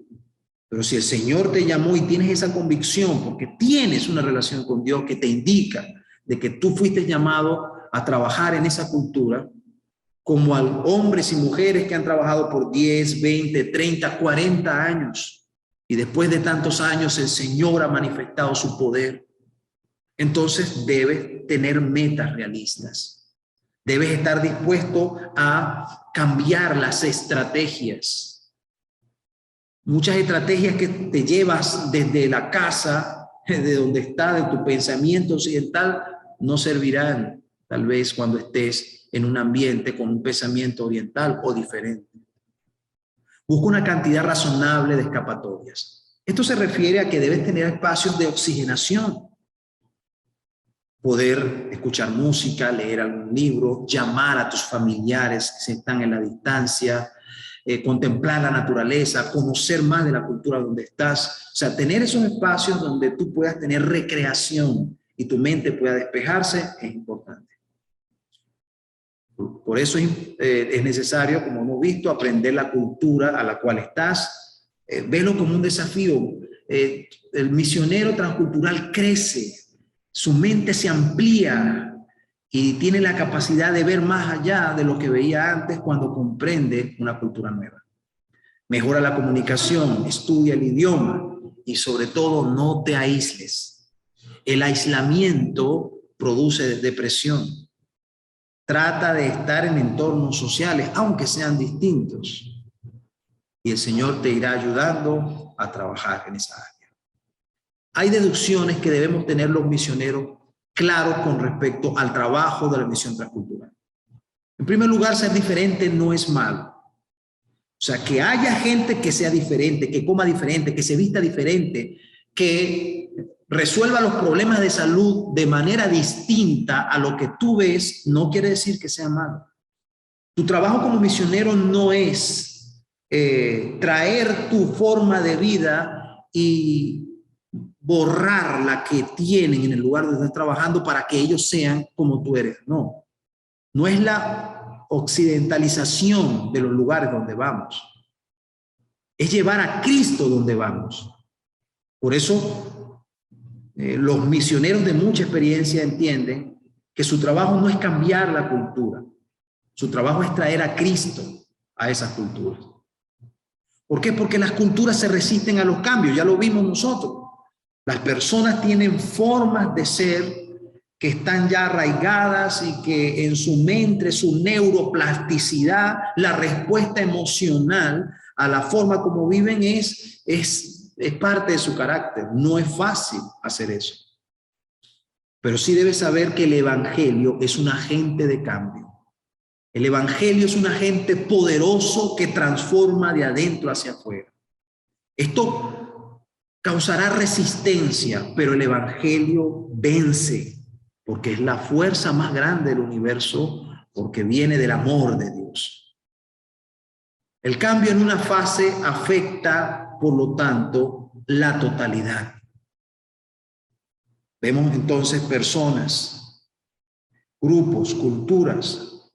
Pero si el Señor te llamó y tienes esa convicción, porque tienes una relación con Dios que te indica de que tú fuiste llamado a trabajar en esa cultura, como a hombres y mujeres que han trabajado por 10, 20, 30, 40 años, y después de tantos años el Señor ha manifestado su poder, entonces debes tener metas realistas. Debes estar dispuesto a cambiar las estrategias. Muchas estrategias que te llevas desde la casa, de donde está, de tu pensamiento occidental, no servirán tal vez cuando estés en un ambiente con un pensamiento oriental o diferente. Busca una cantidad razonable de escapatorias. Esto se refiere a que debes tener espacios de oxigenación. Poder escuchar música, leer algún libro, llamar a tus familiares que están en la distancia, contemplar la naturaleza, conocer más de la cultura donde estás. O sea, tener esos espacios donde tú puedas tener recreación y tu mente pueda despejarse es importante. Por eso es necesario, como hemos visto, aprender la cultura a la cual estás. Velo como un desafío. El misionero transcultural crece, su mente se amplía y tiene la capacidad de ver más allá de lo que veía antes cuando comprende una cultura nueva. Mejora la comunicación, estudia el idioma y sobre todo no te aísles. El aislamiento produce depresión. Trata de estar en entornos sociales, aunque sean distintos. Y el Señor te irá ayudando a trabajar en esa área. Hay deducciones que debemos tener los misioneros claros con respecto al trabajo de la misión transcultural. En primer lugar, ser diferente no es malo. O sea, que haya gente que sea diferente, que coma diferente, que se vista diferente, que resuelva los problemas de salud de manera distinta a lo que tú ves, no quiere decir que sea malo. Tu trabajo como misionero no es traer tu forma de vida y borrar la que tienen en el lugar donde estás trabajando para que ellos sean como tú eres. No, no es la occidentalización de los lugares donde vamos. Es llevar a Cristo donde vamos. Por eso los misioneros de mucha experiencia entienden que su trabajo no es cambiar la cultura. Su trabajo es traer a Cristo a esas culturas. ¿Por qué? Porque las culturas se resisten a los cambios. Ya lo vimos nosotros. Las personas tienen formas de ser que están ya arraigadas y que en su mente, su neuroplasticidad, la respuesta emocional a la forma como viven es parte de su carácter. No es fácil hacer eso. Pero sí debes saber que el evangelio es un agente de cambio. El evangelio es un agente poderoso que transforma de adentro hacia afuera. Esto causará resistencia, pero el evangelio vence, porque es la fuerza más grande del universo, porque viene del amor de Dios. El cambio en una fase afecta, por lo tanto, la totalidad. Vemos entonces personas, grupos, culturas,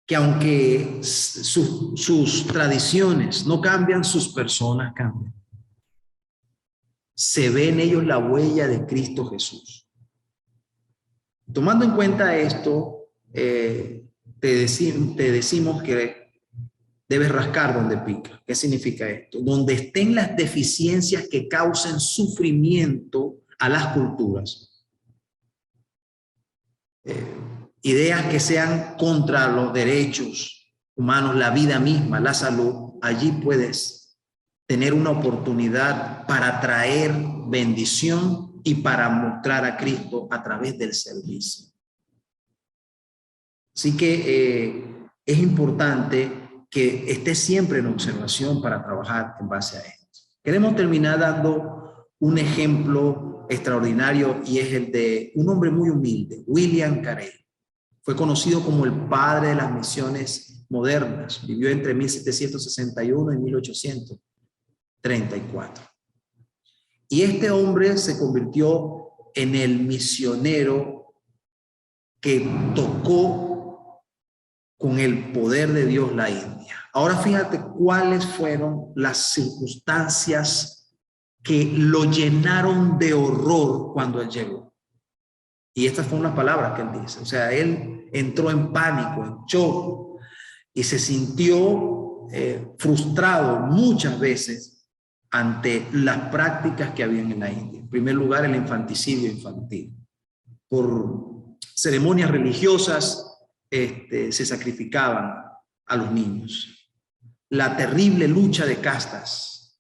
que aunque sus tradiciones no cambian, sus personas cambian. Se ve en ellos la huella de Cristo Jesús. Tomando en cuenta esto, te decimos que debes rascar donde pica. ¿Qué significa esto? Donde estén las deficiencias que causen sufrimiento a las culturas. Ideas que sean contra los derechos humanos, la vida misma, la salud, allí puedes tener una oportunidad para traer bendición y para mostrar a Cristo a través del servicio. Así que es importante que estés siempre en observación para trabajar en base a esto. Queremos terminar dando un ejemplo extraordinario y es el de un hombre muy humilde, William Carey. Fue conocido como el padre de las misiones modernas. Vivió entre 1761 y 1834. Y este hombre se convirtió en el misionero que tocó con el poder de Dios la India. Ahora fíjate cuáles fueron las circunstancias que lo llenaron de horror cuando él llegó. Y estas fueron las palabras que él dice. O sea, él entró en pánico, en shock, y se sintió frustrado muchas veces ante las prácticas que habían en la India. En primer lugar, el infanticidio infantil. Por ceremonias religiosas se sacrificaban a los niños. La terrible lucha de castas,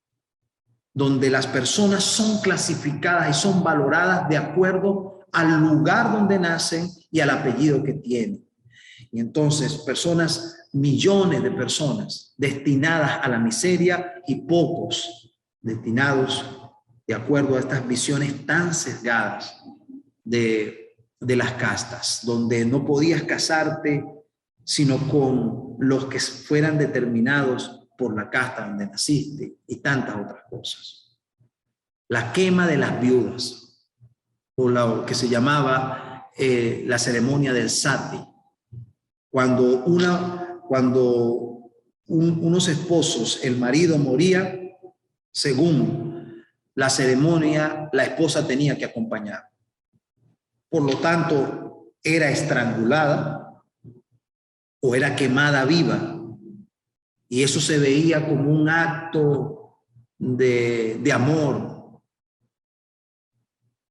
donde las personas son clasificadas y son valoradas de acuerdo al lugar donde nacen y al apellido que tienen. Y entonces millones de personas destinadas a la miseria y pocos destinados de acuerdo a estas visiones tan sesgadas de las castas, donde no podías casarte sino con los que fueran determinados por la casta donde naciste y tantas otras cosas. La quema de las viudas, o lo que se llamaba la ceremonia del sati, cuando unos esposos, el marido moría, según la ceremonia, la esposa tenía que acompañar. Por lo tanto, era estrangulada o era quemada viva. Y eso se veía como un acto de amor.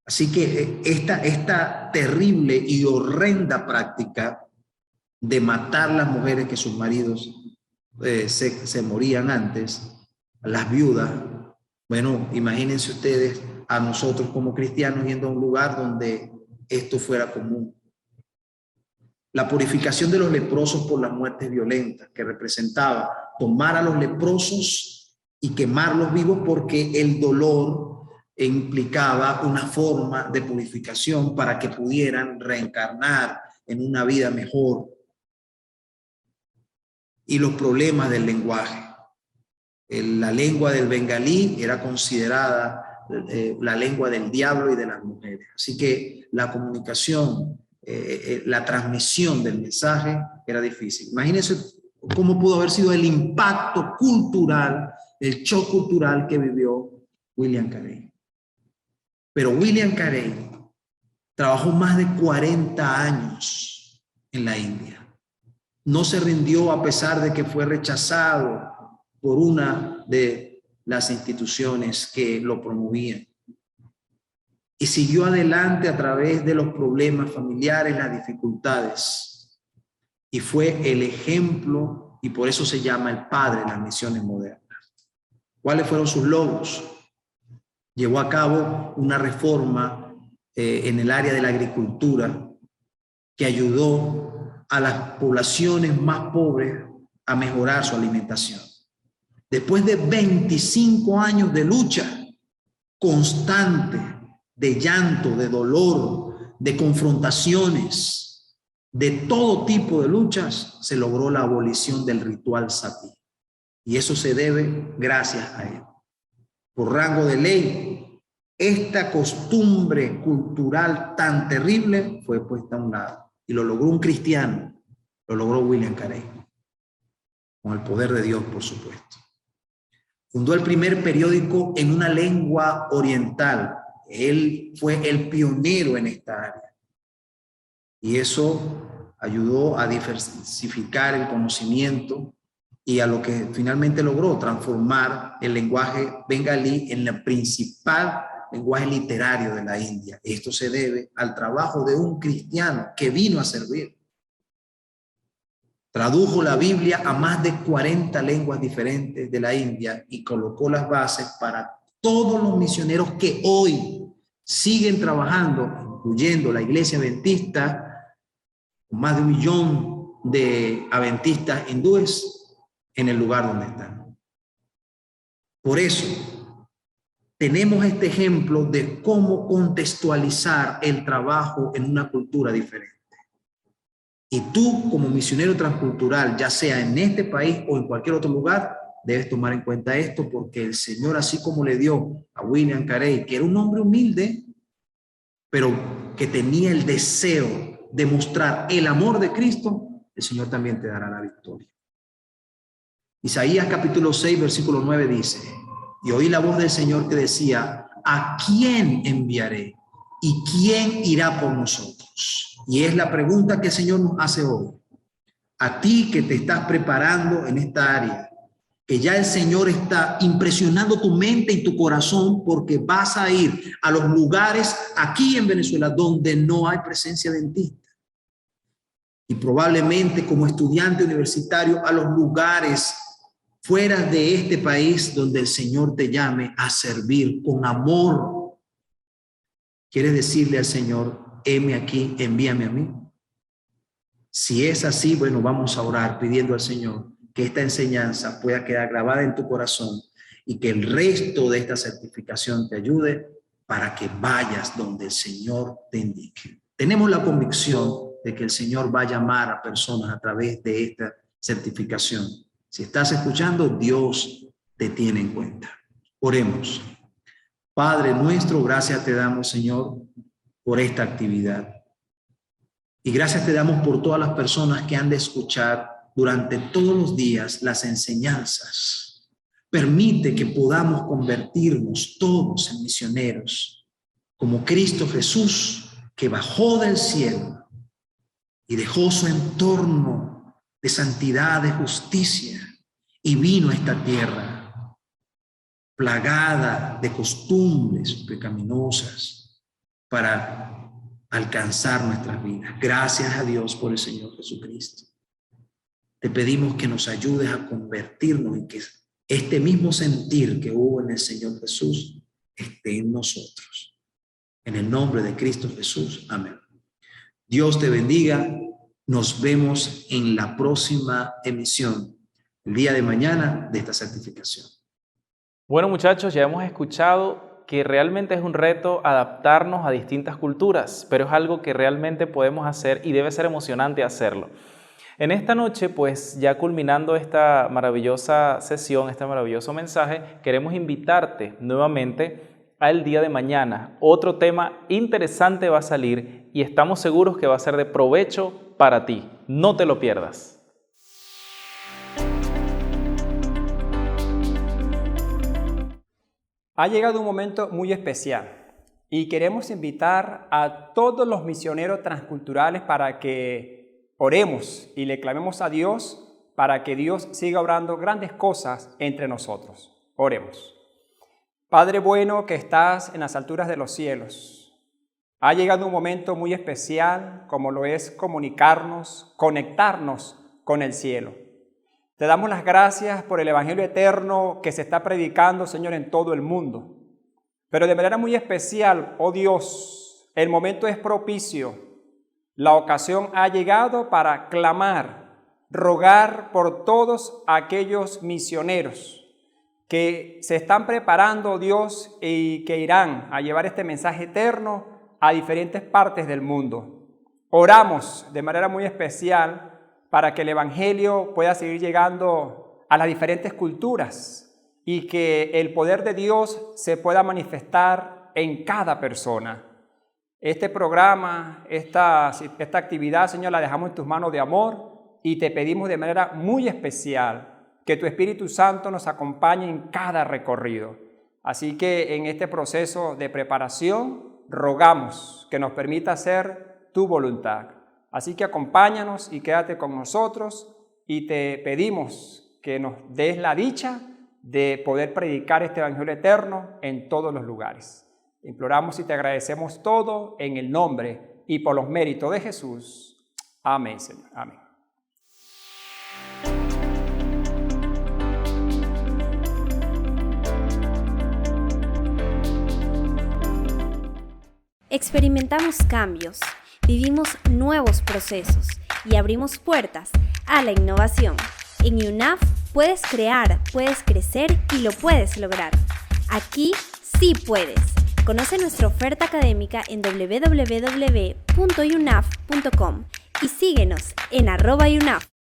Así que esta terrible y horrenda práctica de matar las mujeres que sus maridos se morían antes, las viudas, bueno, imagínense ustedes a nosotros como cristianos yendo a un lugar donde esto fuera común. La purificación de los leprosos por las muertes violentas, que representaba tomar a los leprosos y quemarlos vivos, porque el dolor implicaba una forma de purificación para que pudieran reencarnar en una vida mejor. Y los problemas del lenguaje. La lengua del bengalí era considerada la lengua del diablo y de las mujeres. Así que la comunicación, la transmisión del mensaje era difícil. Imagínense cómo pudo haber sido el impacto cultural, el shock cultural que vivió William Carey. Pero William Carey trabajó más de 40 años en la India. No se rindió a pesar de que fue rechazado por una de las instituciones que lo promovían. y siguió adelante a través de los problemas familiares, las dificultades, y fue el ejemplo, y por eso se llama el padre de las misiones modernas. ¿Cuáles fueron sus logros? Llevó a cabo una reforma en el área de la agricultura que ayudó a las poblaciones más pobres a mejorar su alimentación. Después de 25 años de lucha constante, de llanto, de dolor, de confrontaciones, de todo tipo de luchas, se logró la abolición del ritual satí. Y eso se debe gracias a él. Por rango de ley, esta costumbre cultural tan terrible fue puesta a un lado. Y lo logró un cristiano, lo logró William Carey, con el poder de Dios, por supuesto. Fundó el primer periódico en una lengua oriental. Él fue el pionero en esta área. Y eso ayudó a diversificar el conocimiento y a lo que finalmente logró transformar el lenguaje bengalí en el principal lenguaje literario de la India. Esto se debe al trabajo de un cristiano que vino a servir. Tradujo la Biblia a más de 40 lenguas diferentes de la India y colocó las bases para todos los misioneros que hoy siguen trabajando, incluyendo la Iglesia Adventista, con más de 1 millón de adventistas hindúes en el lugar donde están. Por eso, tenemos este ejemplo de cómo contextualizar el trabajo en una cultura diferente. Y tú, como misionero transcultural, ya sea en este país o en cualquier otro lugar, debes tomar en cuenta esto, porque el Señor, así como le dio a William Carey, que era un hombre humilde, pero que tenía el deseo de mostrar el amor de Cristo, el Señor también te dará la victoria. Isaías capítulo 6, versículo 9 dice: y oí la voz del Señor que decía, ¿a quién enviaré? ¿Y quién irá por nosotros? Y es la pregunta que el Señor nos hace hoy. A ti que te estás preparando en esta área, que ya el Señor está impresionando tu mente y tu corazón, porque vas a ir a los lugares aquí en Venezuela donde no hay presencia dentista. Y probablemente como estudiante universitario a los lugares fuera de este país donde el Señor te llame a servir con amor. ¿Quieres decirle al Señor, heme aquí, envíame a mí? Si es así, bueno, vamos a orar pidiendo al Señor que esta enseñanza pueda quedar grabada en tu corazón y que el resto de esta certificación te ayude para que vayas donde el Señor te indique. Tenemos la convicción de que el Señor va a llamar a personas a través de esta certificación. Si estás escuchando, Dios te tiene en cuenta. Oremos. Padre nuestro, gracias te damos, Señor, por esta actividad. Y gracias te damos por todas las personas que han de escuchar durante todos los días las enseñanzas. Permite que podamos convertirnos todos en misioneros, como Cristo Jesús, que bajó del cielo y dejó su entorno de santidad, de justicia, y vino a esta tierra plagada de costumbres pecaminosas para alcanzar nuestras vidas. Gracias a Dios por el Señor Jesucristo. Te pedimos que nos ayudes a convertirnos y que este mismo sentir que hubo en el Señor Jesús esté en nosotros. En el nombre de Cristo Jesús. Amén. Dios te bendiga. Nos vemos en la próxima emisión, el día de mañana, de esta certificación. Bueno, muchachos, ya hemos escuchado que realmente es un reto adaptarnos a distintas culturas, pero es algo que realmente podemos hacer y debe ser emocionante hacerlo. En esta noche, pues ya culminando esta maravillosa sesión, este maravilloso mensaje, queremos invitarte nuevamente al día de mañana. Otro tema interesante va a salir y estamos seguros que va a ser de provecho para ti. No te lo pierdas. Ha llegado un momento muy especial y queremos invitar a todos los misioneros transculturales para que oremos y le clamemos a Dios para que Dios siga obrando grandes cosas entre nosotros. Oremos. Padre bueno que estás en las alturas de los cielos, Ha llegado un momento muy especial, como lo es comunicarnos, conectarnos con el cielo. Te damos las gracias por el Evangelio eterno que se está predicando, Señor, en todo el mundo. Pero de manera muy especial, oh Dios, el momento es propicio. La ocasión ha llegado para clamar, rogar por todos aquellos misioneros que se están preparando, Dios, y que irán a llevar este mensaje eterno a diferentes partes del mundo. Oramos de manera muy especial para que el Evangelio pueda seguir llegando a las diferentes culturas y que el poder de Dios se pueda manifestar en cada persona. Este programa, esta actividad, Señor, la dejamos en tus manos de amor y te pedimos de manera muy especial que tu Espíritu Santo nos acompañe en cada recorrido. Así que en este proceso de preparación, rogamos que nos permita hacer tu voluntad. Así que acompáñanos y quédate con nosotros y te pedimos que nos des la dicha de poder predicar este Evangelio eterno en todos los lugares. Te imploramos y te agradecemos todo en el nombre y por los méritos de Jesús. Amén, Señor. Amén. Experimentamos cambios, vivimos nuevos procesos y abrimos puertas a la innovación. En UNAF puedes crear, puedes crecer y lo puedes lograr. Aquí sí puedes. Conoce nuestra oferta académica en www.unaf.com y síguenos en @unaf.